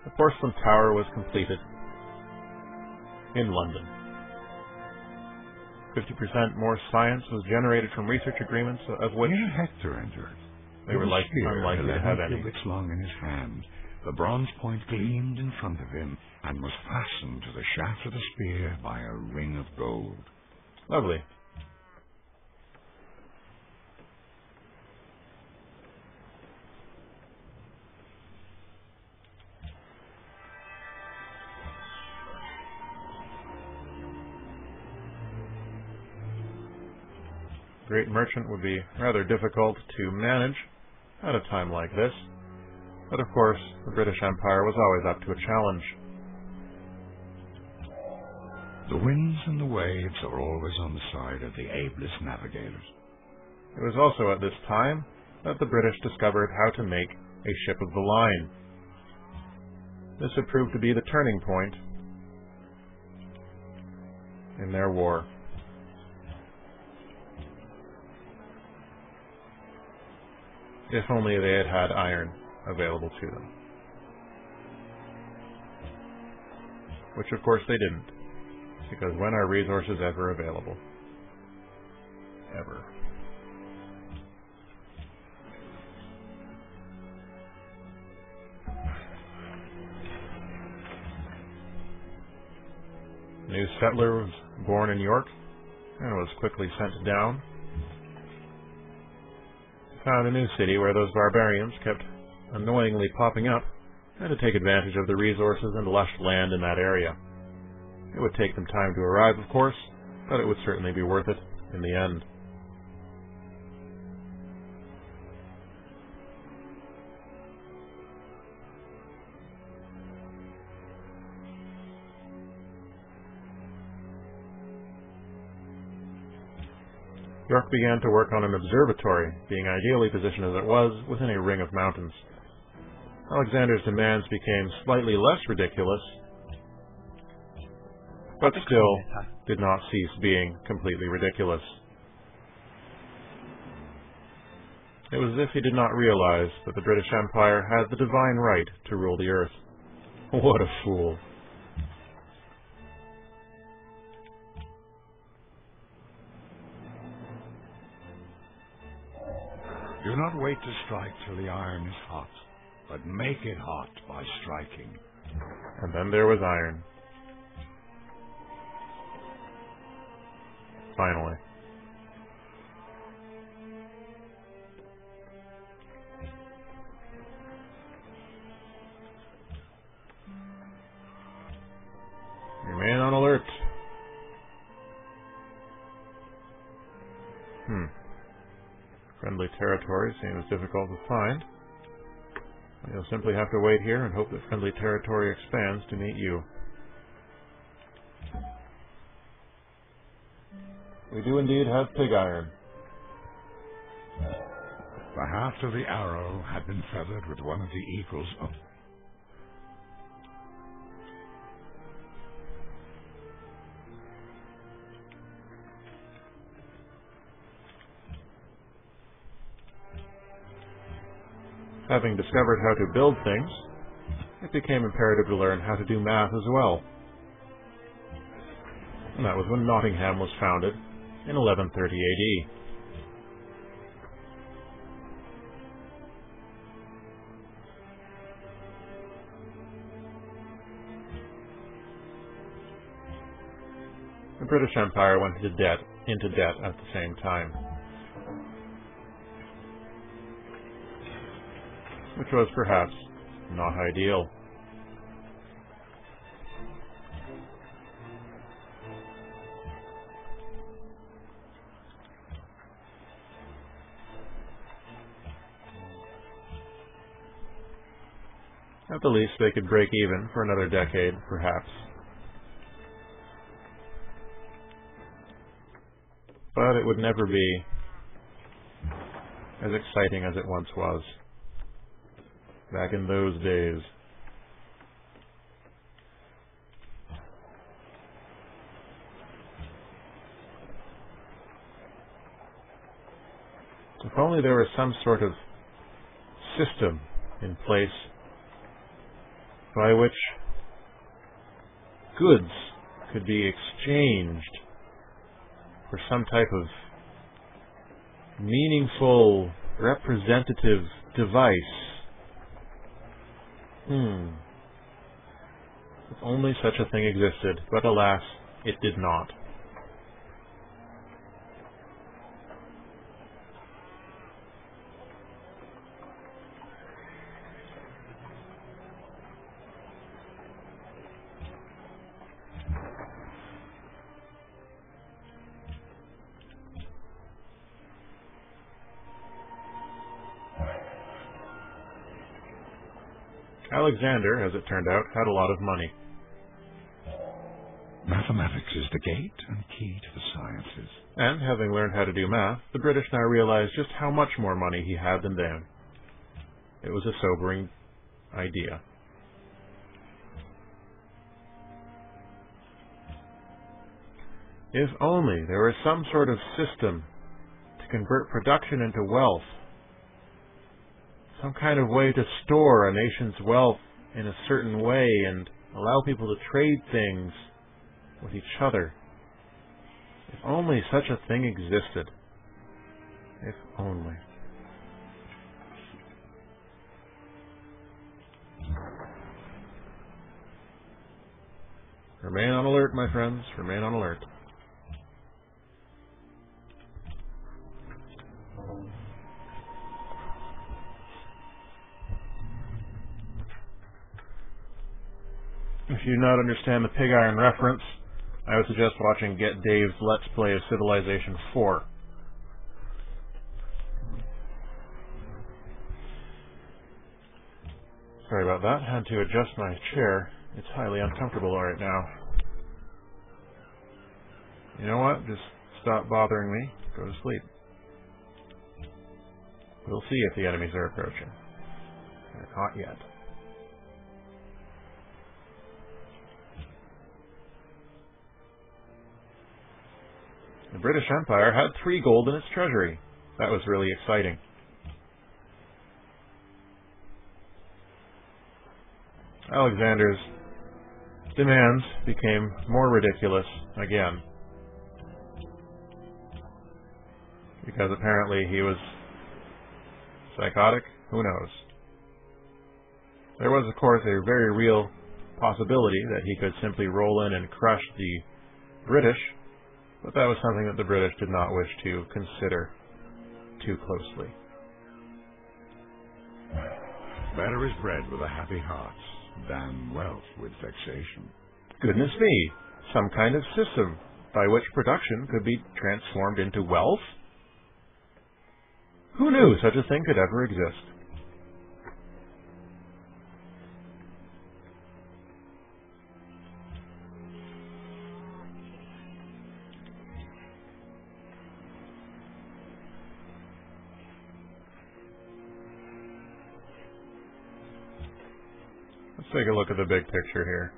The porcelain tower was completed in London. 50% more science was generated from research agreements, of which Here Hector entered. they were unlikely to have 11 any. cubits long in his hand. The bronze point gleamed in front of him and was fastened to the shaft of the spear by a ring of gold. Lovely. Great merchant would be rather difficult to manage at a time like this, but of course the British Empire was always up to a challenge. The winds and the waves are always on the side of the ablest navigators. It was also at this time that the British discovered how to make a ship of the line. This would prove to be the turning point in their war. If only they had had iron available to them. Which of course they didn't, because when are resources ever available? Ever. A new settler was born in York and was quickly sent down. Found a new city where those barbarians kept annoyingly popping up, and to take advantage of the resources and lush land in that area. It would take them time to arrive, of course, but it would certainly be worth it in the end. York began to work on an observatory, being ideally positioned as it was within a ring of mountains. Alexander's demands became slightly less ridiculous, but still did not cease being completely ridiculous. It was as if he did not realize that the British Empire had the divine right to rule the earth. What a fool. Do not wait to strike till the iron is hot, but make it hot by striking. And then there was iron. Finally. Remain on alert. Friendly territory seems difficult to find. You'll simply have to wait here and hope that friendly territory expands to meet you. We do indeed have pig iron. The haft of the arrow had been feathered with one of the eagles of Having discovered how to build things, it became imperative to learn how to do math as well. And that was when Nottingham was founded in 1130 AD. The British Empire went into debt at the same time, which was perhaps not ideal. At the least, they could break even for another decade, perhaps. But it would never be as exciting as it once was. Back in those days. If only there was some sort of system in place by which goods could be exchanged for some type of meaningful, representative device. If only such a thing existed, but alas, it did not. Alexander, as it turned out, had a lot of money. Mathematics is the gate and key to the sciences. And, having learned how to do math, the British now realized just how much more money he had than them. It was a sobering idea. If only there were some sort of system to convert production into wealth. Some kind of way to store a nation's wealth in a certain way and allow people to trade things with each other. If only such a thing existed. If only. Remain on alert, my friends. Remain on alert. If you do not understand the pig iron reference, I would suggest watching Get Dave's Let's Play of Civilization 4. Sorry about that. Had to adjust my chair. It's highly uncomfortable right now. You know what? Just stop bothering me. Go to sleep. We'll see if the enemies are approaching. They're not yet. The British Empire had 3 gold in its treasury. That was really exciting. Alexander's demands became more ridiculous again. Because apparently he was psychotic? Who knows? There was, of course, a very real possibility that he could simply roll in and crush the British, but that was something that the British did not wish to consider too closely. Better is bread with a happy heart than wealth with vexation. Goodness me, some kind of system by which production could be transformed into wealth? Who knew such a thing could ever exist? Let's take a look at the big picture here.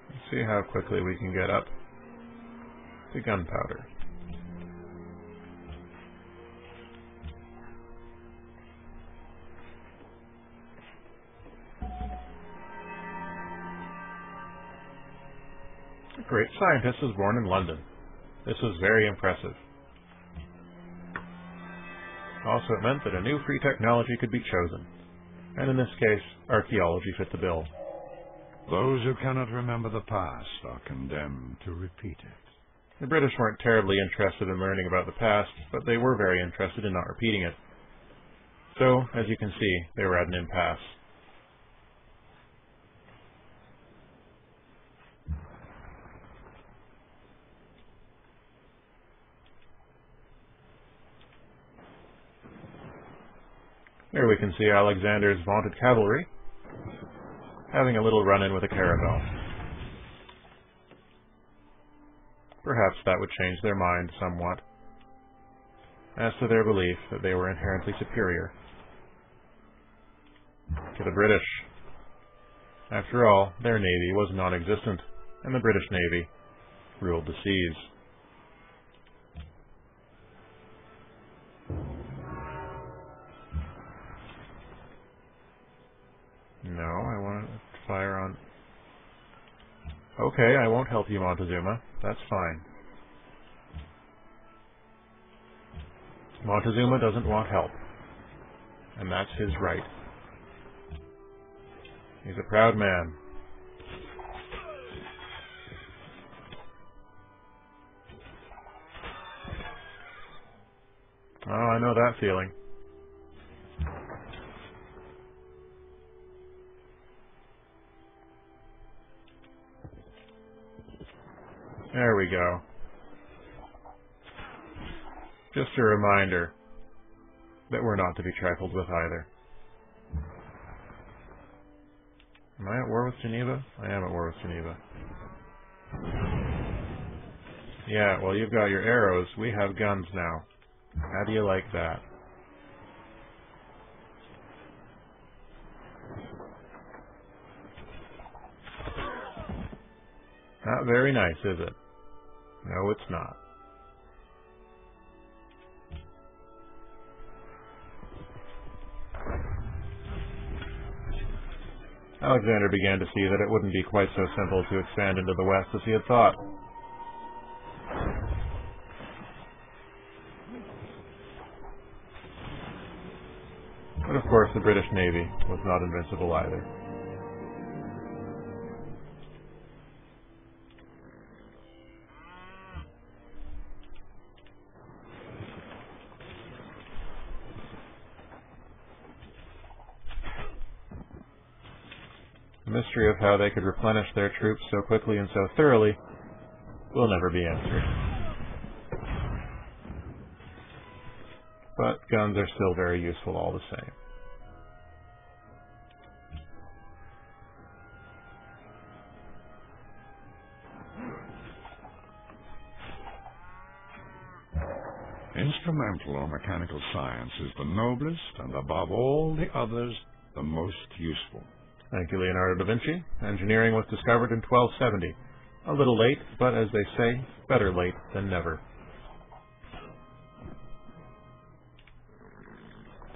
Let's see how quickly we can get up to gunpowder. A great scientist was born in London. This was very impressive. Also, it meant that a new free technology could be chosen, and in this case, archaeology fit the bill. Those who cannot remember the past are condemned to repeat it. The British weren't terribly interested in learning about the past, but they were very interested in not repeating it. So, as you can see, they were at an impasse. Here we can see Alexander's vaunted cavalry having a little run-in with a caravel. Perhaps that would change their mind somewhat as to their belief that they were inherently superior to the British. After all, their navy was non-existent, and the British Navy ruled the seas. No, I want to fire on... Okay, I won't help you, Montezuma. That's fine. Montezuma doesn't want help. And that's his right. He's a proud man. Oh, I know that feeling. There we go. Just a reminder that we're not to be trifled with either. Am I at war with Geneva? I am at war with Geneva. Yeah, well, you've got your arrows. We have guns now. How do you like that? Not very nice, is it? No, it's not. Alexander began to see that it wouldn't be quite so simple to expand into the west as he had thought. But of course the British Navy was not invincible either. The mystery of how they could replenish their troops so quickly and so thoroughly will never be answered. But guns are still very useful all the same. Instrumental or mechanical science is the noblest and above all the others the most useful. Thank you, Leonardo da Vinci. Engineering was discovered in 1270. A little late, but as they say, better late than never.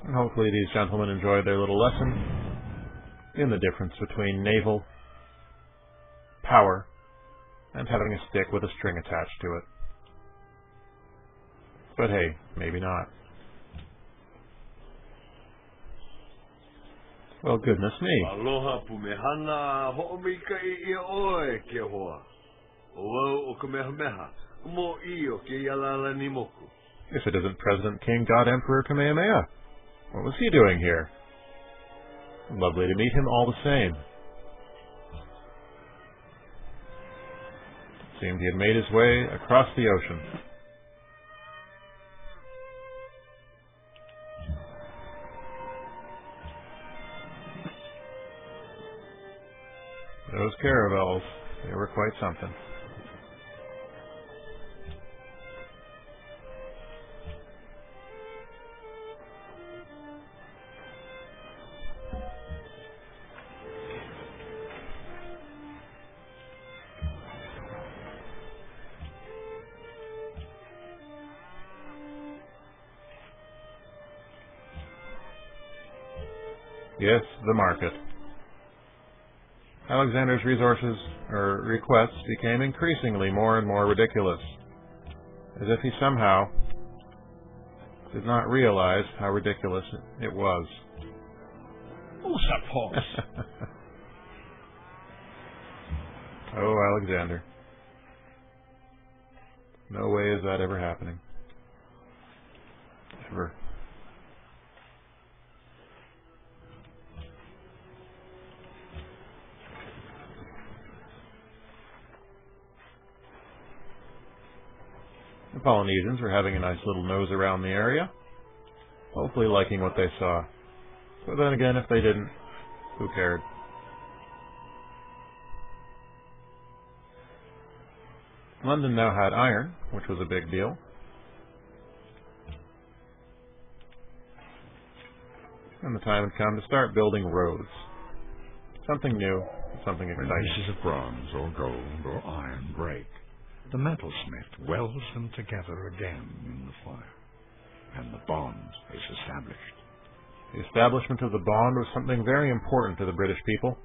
And hopefully these gentlemen enjoyed their little lesson in the difference between naval power and having a stick with a string attached to it. But hey, maybe not. Well, goodness me. Aloha pumehana ho'omika I oe ke hoa. O o kamehameha. Mo I o ke yalala ni moku. If it isn't President King God Emperor Kamehameha. What was he doing here? Lovely to meet him all the same. Seemed he had made his way across the ocean. Those caravels, they were quite something. Yes, the market. Alexander's resources, or requests, became increasingly more and more ridiculous, as if he somehow did not realize how ridiculous it was. Oh, Alexander. No way is that ever happening. Ever. The Polynesians were having a nice little nose around the area, hopefully liking what they saw. But then again, if they didn't, who cared? London now had iron, which was a big deal. And the time had come to start building roads. Something new, something When exciting. pieces of bronze or gold or iron break, the metalsmith welds them together again in the fire, and the bond is established. The establishment of the bond was something very important to the British people.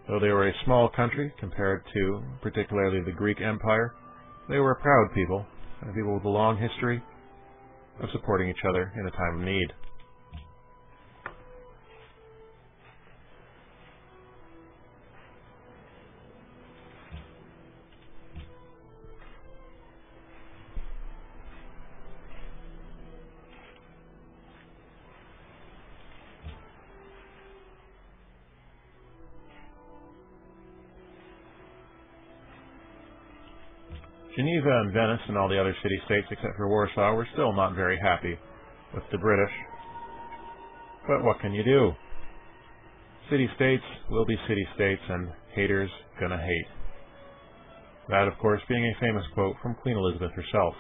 Though they were a small country compared to particularly the Greek Empire, they were a proud people, and a people with a long history of supporting each other in a time of need. Geneva and Venice and all the other city-states except for Warsaw were still not very happy with the British. But what can you do? City-states will be city-states, and haters gonna hate. That, of course, being a famous quote from Queen Elizabeth herself,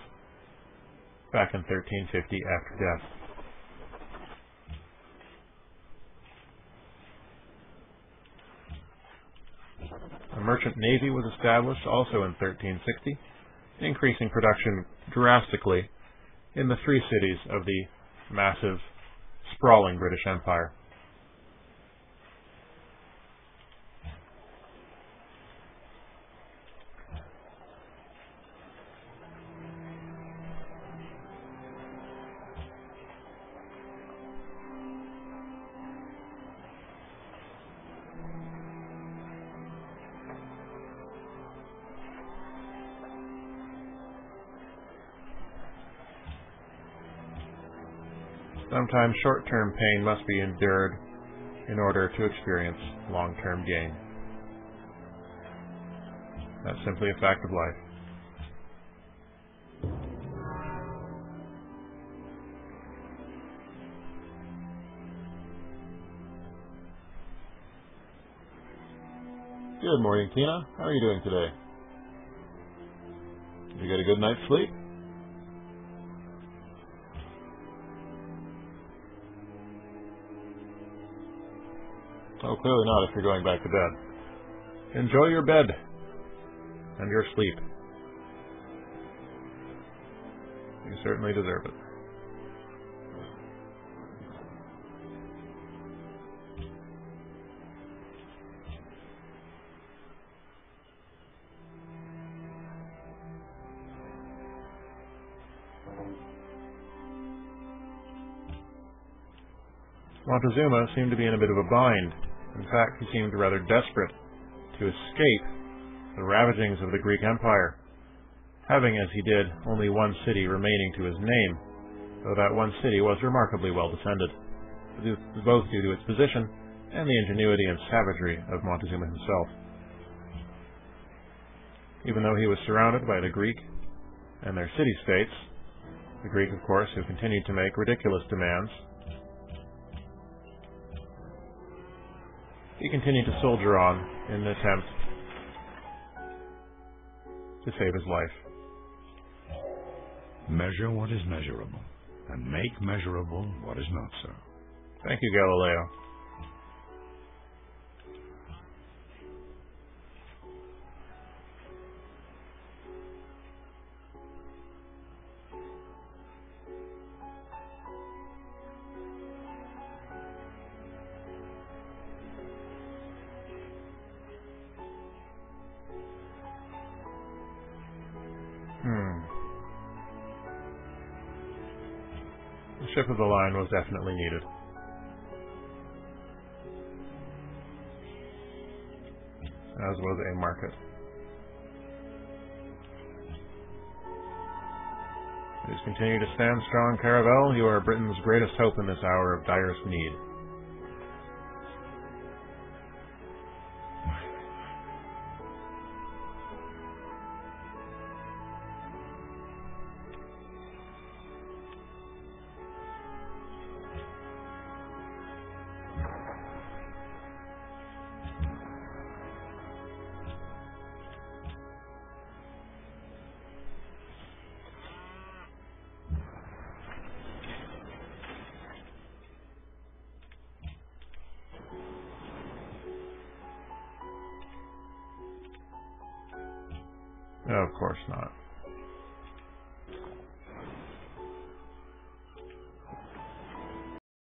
back in 1350 after death. A merchant navy was established also in 1360, increasing production drastically in the three cities of the massive, sprawling British Empire. Sometimes short-term pain must be endured in order to experience long-term gain. That's simply a fact of life. Good morning, Tina. How are you doing today? Did you get a good night's sleep? Oh, clearly not if you're going back to bed. Enjoy your bed and your sleep. You certainly deserve it. Montezuma seemed to be in a bit of a bind. In fact, he seemed rather desperate to escape the ravagings of the Greek Empire, having, as he did, only one city remaining to his name, though that one city was remarkably well defended, both due to its position and the ingenuity and savagery of Montezuma himself. Even though he was surrounded by the Greek and their city-states, the Greek, of course, who continued to make ridiculous demands, he continued to soldier on in an attempt to save his life. Measure what is measurable, and make measurable what is not so. Thank you, Galileo. The ship of the line was definitely needed. As was a market. Please continue to stand strong, Caravel. You are Britain's greatest hope in this hour of direst need. No, of course not.